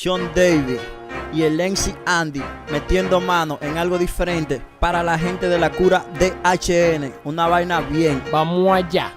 John David y el MC Andy metiendo mano en algo diferente para la gente de la cura DHN. Una vaina bien. Vamos allá.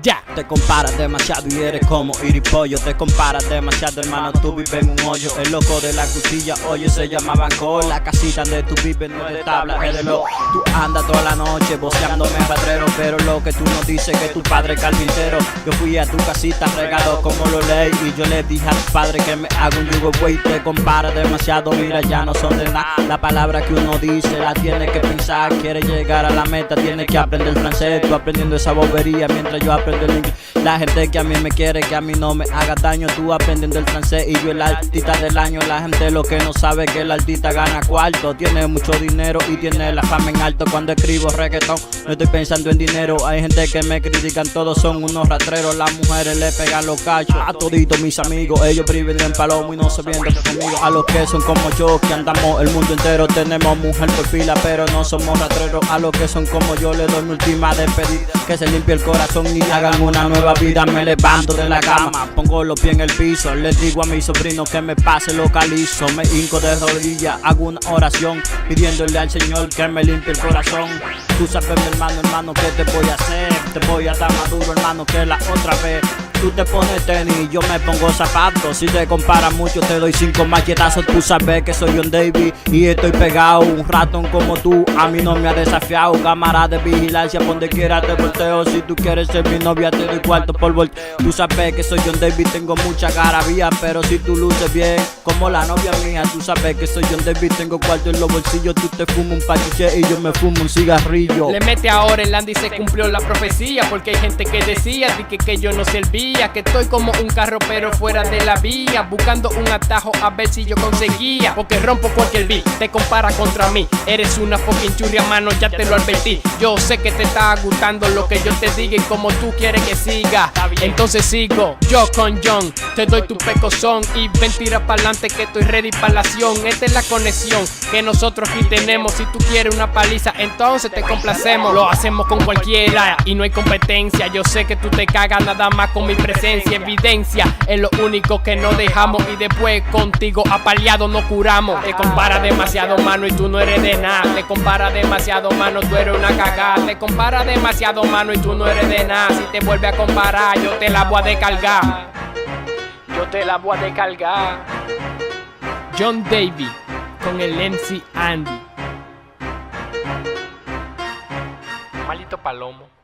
Ya. Te comparas demasiado y eres como iripollo. Te comparas demasiado, hermano, tú vives en un hoyo. El loco de la cuchilla, oye, se llama Banco. La casita donde tú vives no es de tabla, es de lo. Tú andas toda la noche boceándome patrero, pero lo que tú no dices que tu padre es carpintero. Yo fui a tu casita regado como lo leí y yo le dije a tu padre que me haga un yugo, güey. Te comparas demasiado, mira, ya no son de nada. La palabra que uno dice la tiene que pensar. Quiere llegar a la meta, tiene que aprender francés. Tú aprendiendo esa bobería mientras yo aprendo el inglés. La gente que a mí me quiere, que a mí no me haga daño. Tú aprendiendo el francés y yo el artista del año. La gente lo que no sabe es que el artista gana cuarto. Tiene mucho dinero y tiene la fama en alto. Cuando escribo reggaetón no estoy pensando en dinero. Hay gente que me critican, todos son unos rastreros. Las mujeres le pegan los cachos a toditos mis amigos. Ellos viven en palomo y no se vienen conmigo. A los que son como yo, que andamos el mundo entero. Tenemos mujer por fila, pero no somos rastreros. A los que son como yo le doy mi última despedida. Que se limpie el corazón y hagan una nueva vida. Me levanto de la cama, pongo los pies en el piso. Les digo a mi sobrino que me pase localizo. Me hinco de rodillas, hago una oración pidiéndole al Señor que me limpie el corazón. Tú sabes, mi hermano, ¿qué te voy a hacer? Te voy a dar más duro, hermano, que la otra vez. Tú te pones tenis, yo me pongo zapatos. Si te comparas mucho te doy 5 machetazos. Tú sabes que soy John David y estoy pegado. Un ratón como tú a mí no me ha desafiado. Cámara de vigilancia, donde quiera te volteo. Si tú quieres ser mi novia te doy cuarto por volteo. Tú sabes que soy John David, tengo mucha garabía, pero si tú luces bien como la novia mía. Tú sabes que soy John David, tengo cuarto en los bolsillos. Tú te fumas un pachiche y yo me fumo un cigarrillo. Le mete ahora el Andy, se cumplió la profecía. Porque hay gente que decía que yo no servía. Que estoy como un carro pero fuera de la vía, buscando un atajo a ver si yo conseguía. Porque rompo cualquier beat, te compara contra mí. Eres una fucking churria, mano, ya te lo advertí. Yo sé que te está gustando lo que yo te diga y como tú quieres que siga. Entonces sigo, yo con John, te doy tu pecozón y ven tira pa'lante que estoy ready para la acción. Esta es la conexión que nosotros aquí tenemos. Si tú quieres una paliza, entonces te complacemos. Lo hacemos con cualquiera y no hay competencia. Yo sé que tú te cagas nada más con mi presencia, evidencia es lo único que no dejamos y después contigo apaleado no curamos. Te compara demasiado, mano, y tú no eres de nada. Te compara demasiado, mano, tú eres una cagada. Te compara demasiado, mano, y tú no eres de nada. Si te vuelve a comparar, yo te la voy a descargar. Yo te la voy a descargar. John David con el MC Andy. Maldito palomo.